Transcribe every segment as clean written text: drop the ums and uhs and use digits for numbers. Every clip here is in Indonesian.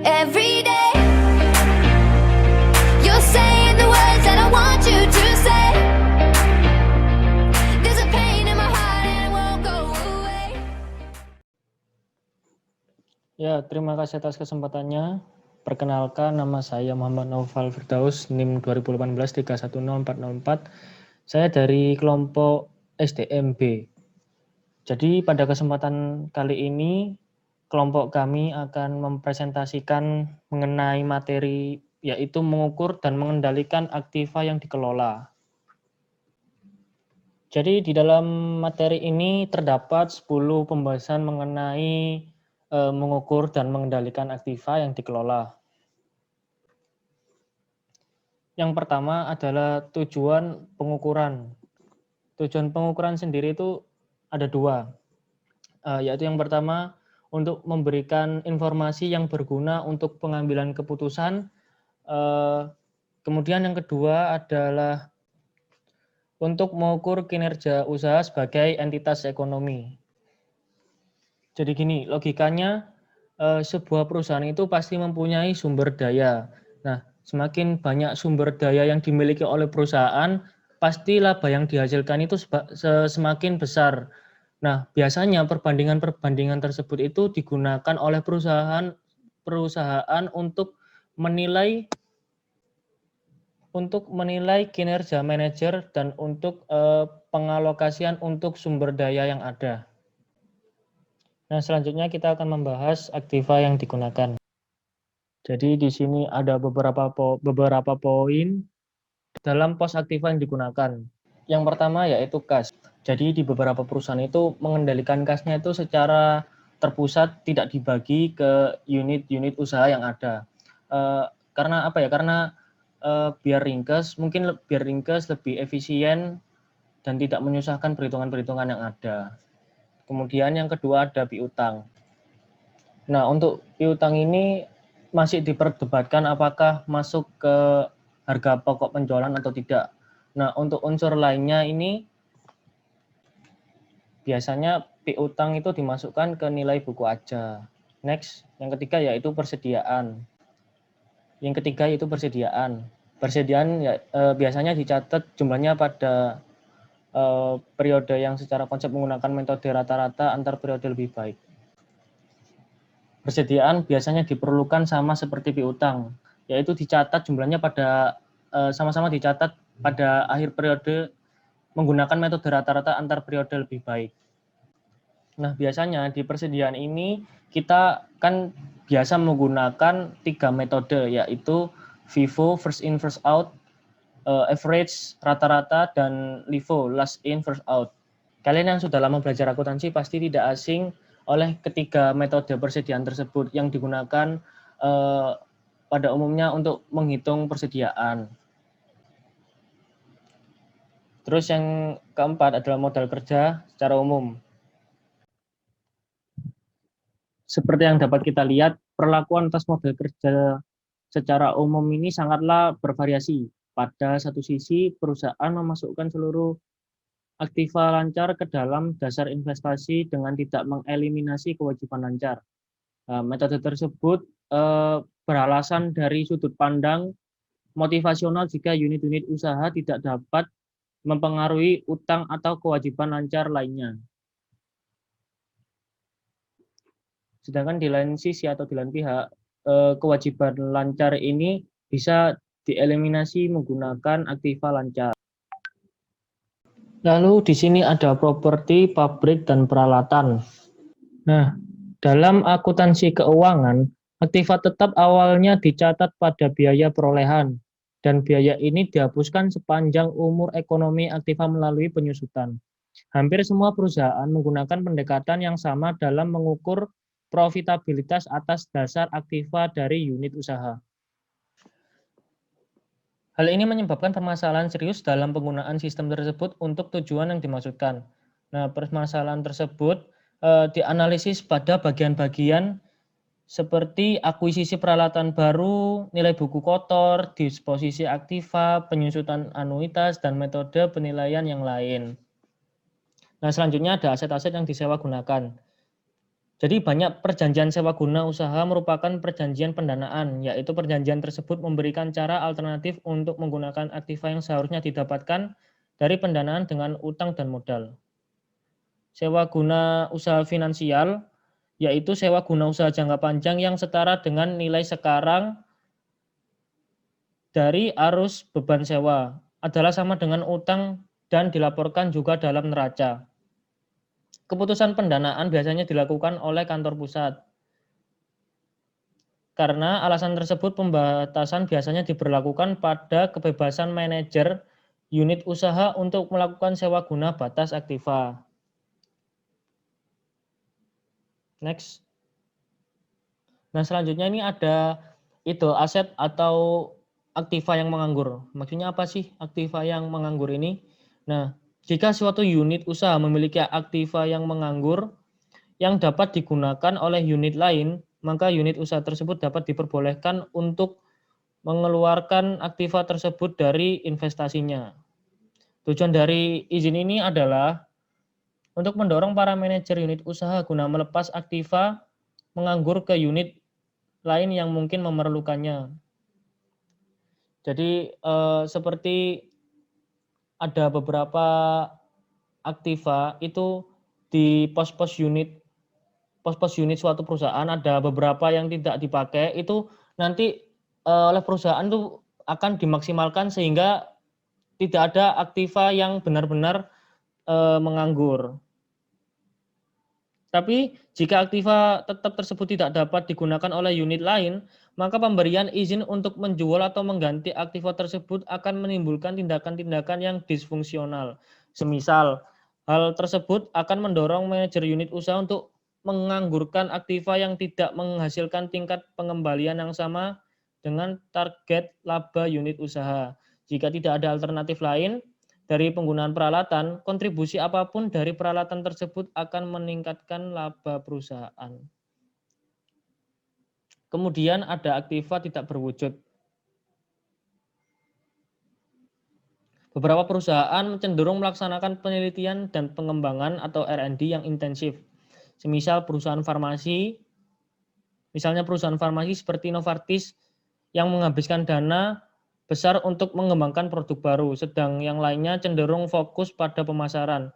every day. You're saying the words that I want you to say. There's a pain in my heart and it won't go away. Ya, terima kasih atas kesempatannya. Perkenalkan, nama saya Muhammad Naufal Firdaus, NIM 2018-310404. Saya dari kelompok SDMB. Jadi pada kesempatan kali ini, kelompok kami akan mempresentasikan mengenai materi yaitu mengukur dan mengendalikan aktiva yang dikelola. Jadi di dalam materi ini terdapat 10 pembahasan mengenai mengukur dan mengendalikan aktiva yang dikelola. Yang pertama adalah tujuan pengukuran. Tujuan pengukuran sendiri itu ada dua, yaitu yang pertama untuk memberikan informasi yang berguna untuk pengambilan keputusan. Kemudian yang kedua adalah untuk mengukur kinerja usaha sebagai entitas ekonomi. Jadi gini, logikanya sebuah perusahaan itu pasti mempunyai sumber daya. Nah, semakin banyak sumber daya yang dimiliki oleh perusahaan, pasti laba yang dihasilkan itu semakin besar. Nah, biasanya perbandingan tersebut itu digunakan oleh perusahaan untuk menilai kinerja manajer dan untuk pengalokasian untuk sumber daya yang ada. Nah, selanjutnya kita akan membahas aktiva yang digunakan. Jadi di sini ada beberapa poin dalam pos aktiva yang digunakan. Yang pertama yaitu kas. Jadi di beberapa perusahaan itu mengendalikan kasnya itu secara terpusat, tidak dibagi ke unit-unit usaha yang ada. Karena apa ya? Karena biar ringkas, lebih efisien dan tidak menyusahkan perhitungan-perhitungan yang ada. Kemudian yang kedua ada piutang. Nah, untuk piutang ini masih diperdebatkan apakah masuk ke harga pokok penjualan atau tidak. Nah, untuk unsur lainnya ini biasanya piutang itu dimasukkan ke nilai buku aja. Next, yang ketiga yaitu persediaan. Persediaan ya, biasanya dicatat jumlahnya pada periode yang secara konsep menggunakan metode rata-rata antar periode lebih baik. Persediaan biasanya diperlukan sama seperti piutang, yaitu dicatat jumlahnya sama-sama dicatat pada akhir periode menggunakan metode rata-rata antar periode lebih baik. Nah, biasanya di persediaan ini kita kan biasa menggunakan 3 metode, yaitu FIFO, first in first out, average, rata-rata, dan LIFO, last in first out. Kalian yang sudah lama belajar akuntansi pasti tidak asing oleh ketiga metode persediaan tersebut yang digunakan pada umumnya untuk menghitung persediaan. Terus yang keempat adalah modal kerja secara umum. Seperti yang dapat kita lihat, perlakuan atas modal kerja secara umum ini sangatlah bervariasi. Pada satu sisi, perusahaan memasukkan seluruh aktiva lancar ke dalam dasar investasi dengan tidak mengeliminasi kewajiban lancar. Metode tersebut beralasan dari sudut pandang motivasional jika unit-unit usaha tidak dapat mempengaruhi utang atau kewajiban lancar lainnya. Sedangkan di lain sisi atau di lain pihak, kewajiban lancar ini bisa dieliminasi menggunakan aktiva lancar. Lalu di sini ada properti, pabrik, dan peralatan. Nah, dalam akuntansi keuangan, aktiva tetap awalnya dicatat pada biaya perolehan, dan biaya ini dihapuskan sepanjang umur ekonomi aktiva melalui penyusutan. Hampir semua perusahaan menggunakan pendekatan yang sama dalam mengukur profitabilitas atas dasar aktiva dari unit usaha. Hal ini menyebabkan permasalahan serius dalam penggunaan sistem tersebut untuk tujuan yang dimaksudkan. Nah, permasalahan tersebut dianalisis pada bagian-bagian seperti akuisisi peralatan baru, nilai buku kotor, disposisi aktiva, penyusutan anuitas, dan metode penilaian yang lain. Nah, selanjutnya ada aset-aset yang disewa gunakan. Jadi banyak perjanjian sewa guna usaha merupakan perjanjian pendanaan, yaitu perjanjian tersebut memberikan cara alternatif untuk menggunakan aktiva yang seharusnya didapatkan dari pendanaan dengan utang dan modal. Sewa guna usaha finansial, yaitu sewa guna usaha jangka panjang yang setara dengan nilai sekarang dari arus beban sewa, adalah sama dengan utang dan dilaporkan juga dalam neraca. Keputusan pendanaan biasanya dilakukan oleh kantor pusat. Karena alasan tersebut, pembatasan biasanya diberlakukan pada kebebasan manajer unit usaha untuk melakukan sewa guna batas aktiva. Next. Nah, selanjutnya ini ada aset atau aktiva yang menganggur. Maksudnya apa sih aktiva yang menganggur ini? Nah, jika suatu unit usaha memiliki aktiva yang menganggur yang dapat digunakan oleh unit lain, maka unit usaha tersebut dapat diperbolehkan untuk mengeluarkan aktiva tersebut dari investasinya. Tujuan dari izin ini adalah untuk mendorong para manajer unit usaha guna melepas aktiva menganggur ke unit lain yang mungkin memerlukannya. Jadi seperti ada beberapa aktiva itu di pos-pos unit suatu perusahaan, ada beberapa yang tidak dipakai, itu nanti oleh perusahaan itu akan dimaksimalkan sehingga tidak ada aktiva yang benar-benar menganggur. Tapi jika aktiva tetap tersebut tidak dapat digunakan oleh unit lain, maka pemberian izin untuk menjual atau mengganti aktiva tersebut akan menimbulkan tindakan-tindakan yang disfungsional. Semisal, hal tersebut akan mendorong manajer unit usaha untuk menganggurkan aktiva yang tidak menghasilkan tingkat pengembalian yang sama dengan target laba unit usaha. Jika tidak ada alternatif lain dari penggunaan peralatan, kontribusi apapun dari peralatan tersebut akan meningkatkan laba perusahaan. Kemudian ada aktiva tidak berwujud. Beberapa perusahaan cenderung melaksanakan penelitian dan pengembangan atau R&D yang intensif. Semisal perusahaan farmasi, misalnya perusahaan farmasi seperti Novartis yang menghabiskan dana besar untuk mengembangkan produk baru, sedang yang lainnya cenderung fokus pada pemasaran.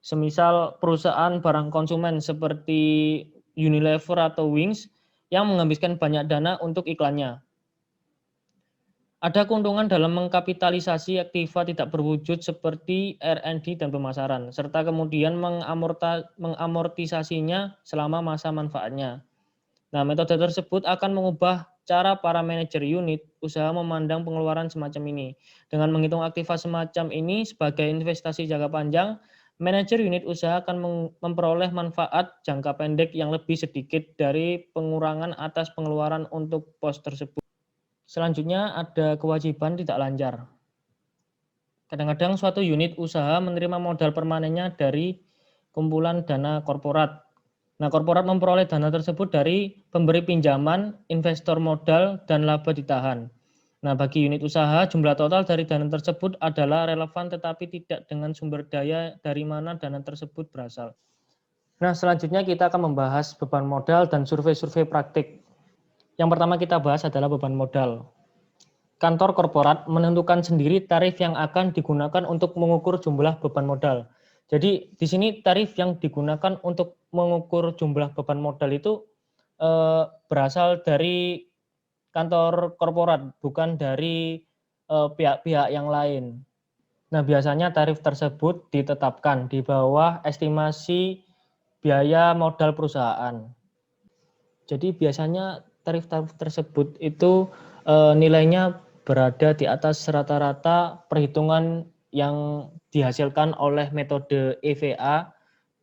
Semisal perusahaan barang konsumen seperti Unilever atau Wings yang menghabiskan banyak dana untuk iklannya. Ada keuntungan dalam mengkapitalisasi aktiva tidak berwujud seperti R&D dan pemasaran, serta kemudian mengamortisasinya selama masa manfaatnya. Nah, metode tersebut akan mengubah cara para manajer unit usaha memandang pengeluaran semacam ini. Dengan menghitung aktiva semacam ini sebagai investasi jangka panjang, manajer unit usaha akan memperoleh manfaat jangka pendek yang lebih sedikit dari pengurangan atas pengeluaran untuk pos tersebut. Selanjutnya ada kewajiban tidak lancar. Kadang-kadang suatu unit usaha menerima modal permanennya dari kumpulan dana korporat. Nah, korporat memperoleh dana tersebut dari pemberi pinjaman, investor modal, dan laba ditahan. Nah, bagi unit usaha, jumlah total dari dana tersebut adalah relevan tetapi tidak dengan sumber daya dari mana dana tersebut berasal. Nah, selanjutnya kita akan membahas beban modal dan survei-survei praktik. Yang pertama kita bahas adalah beban modal. Kantor korporat menentukan sendiri tarif yang akan digunakan untuk mengukur jumlah beban modal. Jadi di sini tarif yang digunakan untuk mengukur jumlah beban modal itu berasal dari kantor korporat, bukan dari pihak-pihak yang lain. Nah, biasanya tarif tersebut ditetapkan di bawah estimasi biaya modal perusahaan. Jadi biasanya tarif-tarif tersebut itu nilainya berada di atas rata-rata perhitungan yang dihasilkan oleh metode EVA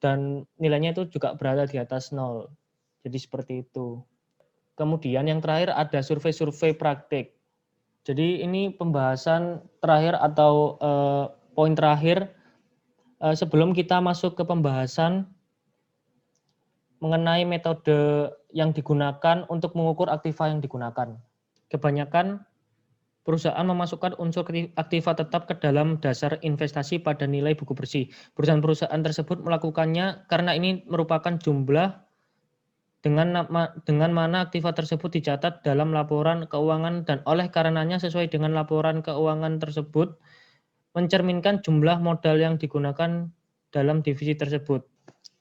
dan nilainya itu juga berada di atas 0. Jadi seperti itu. Kemudian yang terakhir ada survei-survei praktik. Jadi ini pembahasan terakhir atau poin terakhir sebelum kita masuk ke pembahasan mengenai metode yang digunakan untuk mengukur aktiva yang digunakan. Kebanyakan perusahaan memasukkan unsur aktiva tetap ke dalam dasar investasi pada nilai buku bersih. Perusahaan-perusahaan tersebut melakukannya karena ini merupakan jumlah dengan mana aktiva tersebut dicatat dalam laporan keuangan dan oleh karenanya sesuai dengan laporan keuangan tersebut mencerminkan jumlah modal yang digunakan dalam divisi tersebut.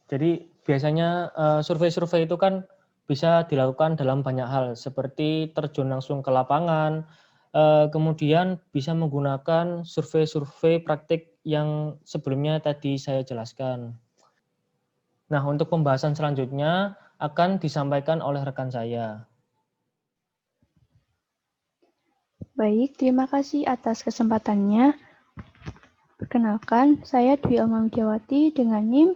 Jadi biasanya survei-survei itu kan bisa dilakukan dalam banyak hal seperti terjun langsung ke lapangan, kemudian bisa menggunakan survei-survei praktik yang sebelumnya tadi saya jelaskan. Nah, untuk pembahasan selanjutnya akan disampaikan oleh rekan saya. Baik, terima kasih atas kesempatannya. Perkenalkan, saya Dwi Elma Widiawati dengan NIM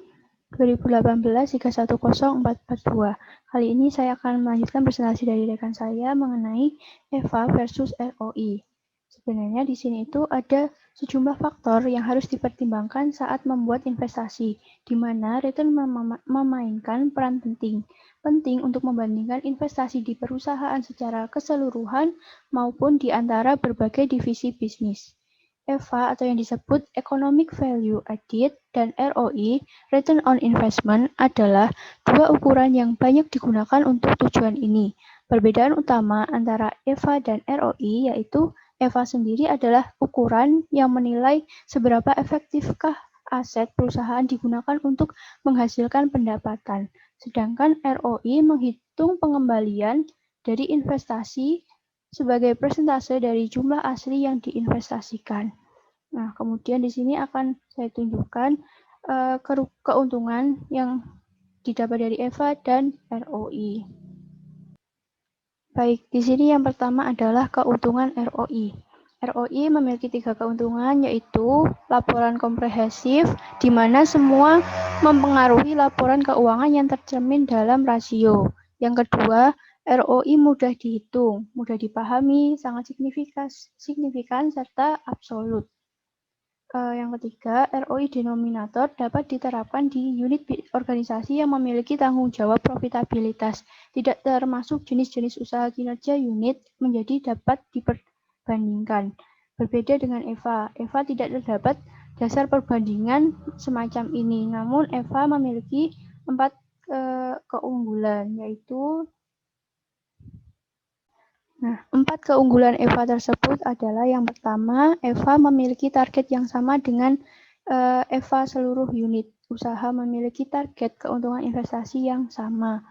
2018-310442. Kali ini saya akan melanjutkan presentasi dari rekan saya mengenai EVA versus ROI. Sebenarnya di sini itu ada sejumlah faktor yang harus dipertimbangkan saat membuat investasi, di mana return memainkan peran penting untuk membandingkan investasi di perusahaan secara keseluruhan maupun di antara berbagai divisi bisnis. EVA atau yang disebut Economic Value Added dan ROI, Return on Investment, adalah dua ukuran yang banyak digunakan untuk tujuan ini. Perbedaan utama antara EVA dan ROI yaitu EVA sendiri adalah ukuran yang menilai seberapa efektifkah aset perusahaan digunakan untuk menghasilkan pendapatan, sedangkan ROI menghitung pengembalian dari investasi sebagai persentase dari jumlah asli yang diinvestasikan. Nah, kemudian di sini akan saya tunjukkan keuntungan yang didapat dari EVA dan ROI. Baik, di sini yang pertama adalah keuntungan ROI. ROI memiliki 3 keuntungan, yaitu laporan komprehensif, di mana semua mempengaruhi laporan keuangan yang tercermin dalam rasio. Yang kedua, ROI mudah dihitung, mudah dipahami, sangat signifikan serta absolut. Yang ketiga, ROI denominator dapat diterapkan di unit organisasi yang memiliki tanggung jawab profitabilitas. Tidak termasuk jenis-jenis usaha kinerja unit menjadi dapat diperbandingkan. Berbeda dengan EVA. EVA tidak terdapat dasar perbandingan semacam ini. Namun EVA memiliki 4 keunggulan, yaitu 4 keunggulan EVA tersebut adalah yang pertama, EVA memiliki target yang sama dengan EVA seluruh unit usaha memiliki target keuntungan investasi yang sama.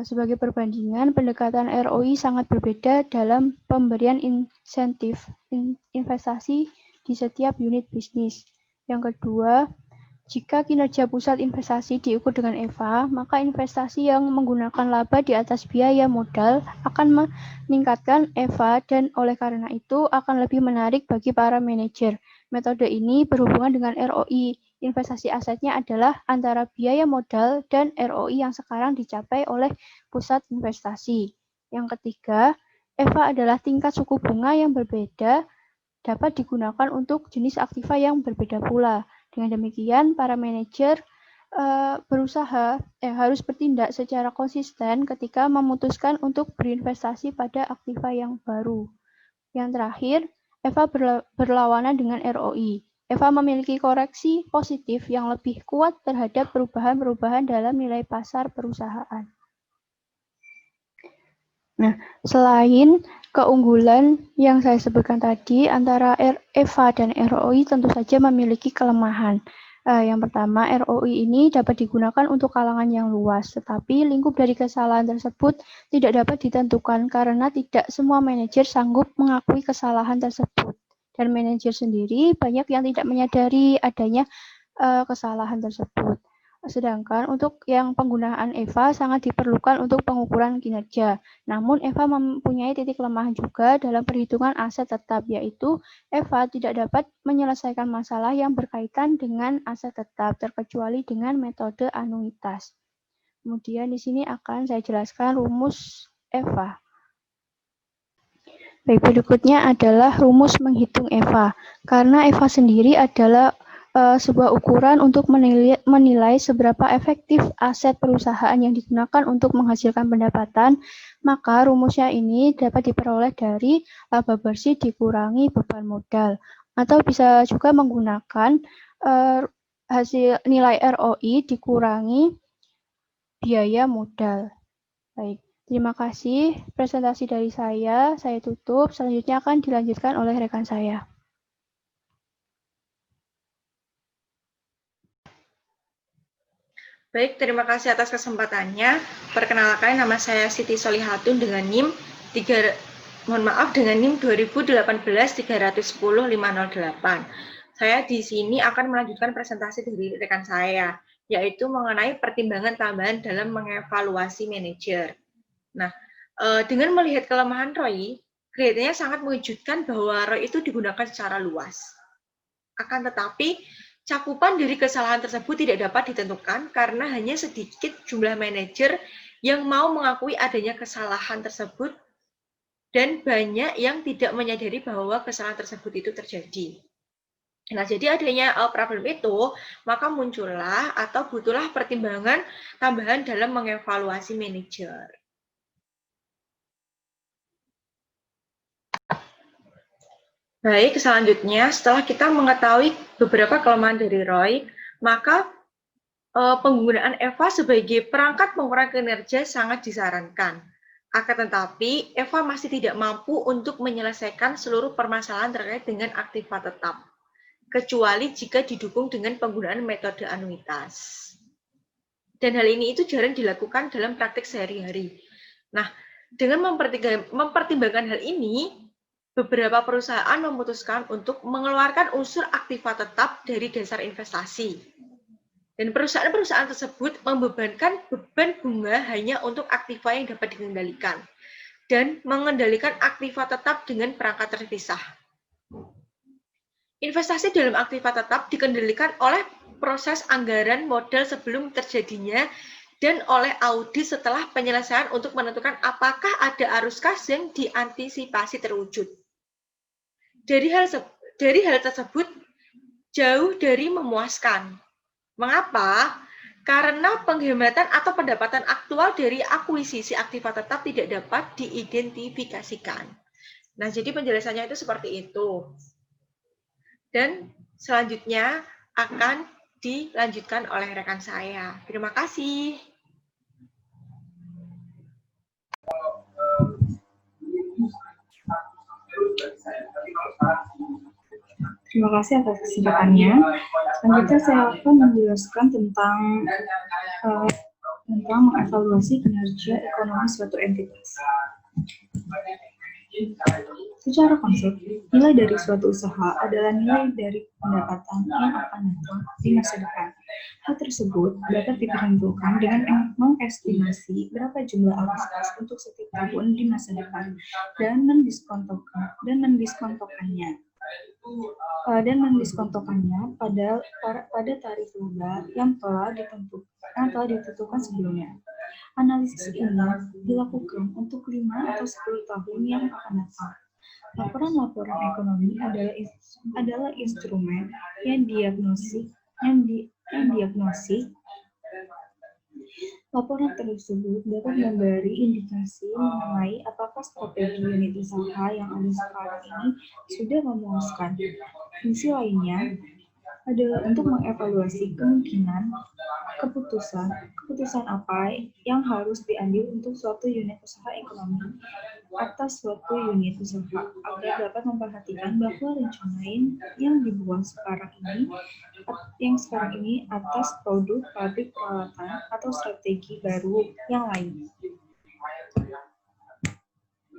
Sebagai perbandingan, pendekatan ROI sangat berbeda dalam pemberian insentif investasi di setiap unit bisnis. Yang kedua, jika kinerja pusat investasi diukur dengan EVA, maka investasi yang menggunakan laba di atas biaya modal akan meningkatkan EVA dan oleh karena itu akan lebih menarik bagi para manajer. Metode ini berhubungan dengan ROI. Investasi asetnya adalah antara biaya modal dan ROI yang sekarang dicapai oleh pusat investasi. Yang ketiga, EVA adalah tingkat suku bunga yang berbeda dapat digunakan untuk jenis aktiva yang berbeda pula. Dengan demikian, para manajer berusaha harus bertindak secara konsisten ketika memutuskan untuk berinvestasi pada aktiva yang baru. Yang terakhir, EVA berlawanan dengan ROI. EVA memiliki koreksi positif yang lebih kuat terhadap perubahan-perubahan dalam nilai pasar perusahaan. Nah, selain keunggulan yang saya sebutkan tadi, antara EVA dan ROI tentu saja memiliki kelemahan. Yang pertama, ROI ini dapat digunakan untuk kalangan yang luas, tetapi lingkup dari kesalahan tersebut tidak dapat ditentukan karena tidak semua manajer sanggup mengakui kesalahan tersebut. Dan manajer sendiri banyak yang tidak menyadari adanya kesalahan tersebut. Sedangkan untuk yang penggunaan EVA sangat diperlukan untuk pengukuran kinerja. Namun EVA mempunyai titik lemah juga dalam perhitungan aset tetap, yaitu EVA tidak dapat menyelesaikan masalah yang berkaitan dengan aset tetap, terkecuali dengan metode anuitas. Kemudian di sini akan saya jelaskan rumus EVA. Baik, berikutnya adalah rumus menghitung EVA. Karena EVA sendiri adalah sebuah ukuran untuk menilai seberapa efektif aset perusahaan yang digunakan untuk menghasilkan pendapatan, maka rumusnya ini dapat diperoleh dari laba bersih dikurangi beban modal. Atau bisa juga menggunakan hasil nilai ROI dikurangi biaya modal. Baik, terima kasih. Presentasi dari saya tutup. Selanjutnya akan dilanjutkan oleh rekan saya. Baik, terima kasih atas kesempatannya. Perkenalkan, nama saya Siti Solihatun dengan NIM dengan NIM 2018-310-508. Saya di sini akan melanjutkan presentasi dari rekan saya, yaitu mengenai pertimbangan tambahan dalam mengevaluasi manajer. Nah, dengan melihat kelemahan ROI, kelihatannya sangat mengejutkan bahwa ROI itu digunakan secara luas. Akan tetapi, cakupan dari kesalahan tersebut tidak dapat ditentukan karena hanya sedikit jumlah manajer yang mau mengakui adanya kesalahan tersebut dan banyak yang tidak menyadari bahwa kesalahan tersebut itu terjadi. Nah, jadi adanya problem itu, maka muncullah atau butuhlah pertimbangan tambahan dalam mengevaluasi manajer. Baik, selanjutnya setelah kita mengetahui beberapa kelemahan dari ROI, maka penggunaan EVA sebagai perangkat pengukuran kinerja sangat disarankan. Akan tetapi, EVA masih tidak mampu untuk menyelesaikan seluruh permasalahan terkait dengan aktiva tetap, kecuali jika didukung dengan penggunaan metode anuitas. Dan hal ini itu jarang dilakukan dalam praktik sehari-hari. Nah, dengan mempertimbangkan hal ini, beberapa perusahaan memutuskan untuk mengeluarkan unsur aktiva tetap dari dasar investasi. Dan perusahaan-perusahaan tersebut membebankan beban bunga hanya untuk aktiva yang dapat dikendalikan dan mengendalikan aktiva tetap dengan perangkat terpisah. Investasi dalam aktiva tetap dikendalikan oleh proses anggaran modal sebelum terjadinya dan oleh audit setelah penyelesaian untuk menentukan apakah ada arus kas yang diantisipasi terwujud. Dari hal tersebut jauh dari memuaskan. Mengapa? Karena penghematan atau pendapatan aktual dari akuisisi aktiva tetap tidak dapat diidentifikasikan. Nah, jadi penjelasannya itu seperti itu. Dan selanjutnya akan dilanjutkan oleh rekan saya. Terima kasih. Terima kasih atas kesempatannya. Selanjutnya saya akan menjelaskan tentang mengevaluasi kinerja ekonomi suatu entitas. Secara konsep, nilai dari suatu usaha adalah nilai dari pendapatan yang akan datang di masa depan. Hal tersebut dapat ditentukan dengan mengestimasi berapa jumlah arus kas untuk setiap tahun di masa depan dan mendiskontokannya pada tarif laba yang telah ditentukan sebelumnya. Analisis ini dilakukan untuk 5 atau 10 tahun yang akan datang. Laporan-laporan ekonomi adalah instrumen yang diagnosis. Laporan tersebut dapat memberi indikasi mengenai apakah strategi unit usaha yang ada sekarang ini sudah memuaskan. Fungsi lainnya adalah untuk mengevaluasi kemungkinan keputusan apa yang harus diambil untuk suatu unit usaha ekonomi atas suatu unit usaha agar dapat memperhatikan bahwa rencana yang dibuat sekarang ini atas produk, pabrik, peralatan, atau strategi baru yang lain.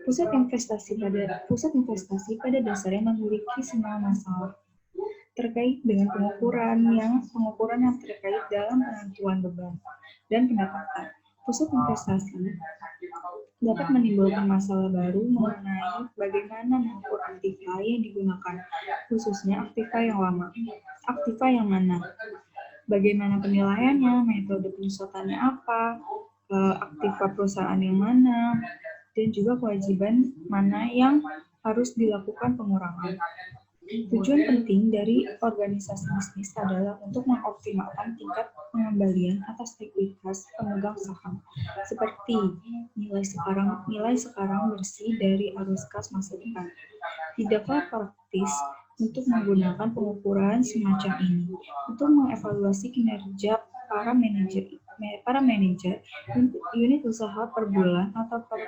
Pusat investasi pada dasarnya memiliki semua masalah terkait dengan pengukuran yang terkait dalam penentuan beban dan pendapatan. Pusat investasi dapat menimbulkan masalah baru mengenai bagaimana mengukur aktiva yang digunakan, khususnya aktiva yang lama, aktiva yang mana, bagaimana penilaiannya, metode penyesuaiannya apa, aktiva perusahaan yang mana, dan juga kewajiban mana yang harus dilakukan pengurangan. Tujuan penting dari organisasi bisnis adalah untuk mengoptimalkan tingkat pengembalian atas ekuitas pemegang saham, seperti nilai sekarang bersih dari arus kas masa depan. Tidaklah praktis untuk menggunakan pengukuran semacam ini untuk mengevaluasi kinerja para manajer para manajer unit usaha per bulan atau per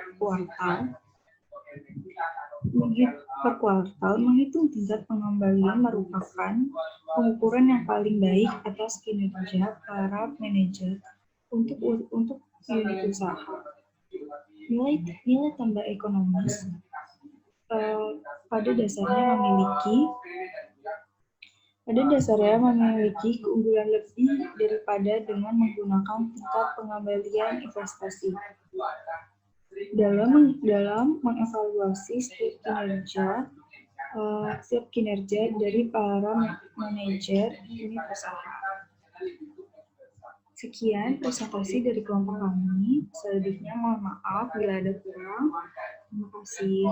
kuartal menghitung tingkat pengembalian merupakan pengukuran yang paling baik atas kinerja para manajer untuk unit usaha. Nilai tambah ekonomis pada dasarnya memiliki keunggulan lebih daripada dengan menggunakan tingkat pengembalian investasi. Dalam mengevaluasi setiap kinerja dari para manajer unit usaha. Sekian presentasi dari kelompok kami. Selebihnya mohon maaf bila ada kurang. Terima kasih.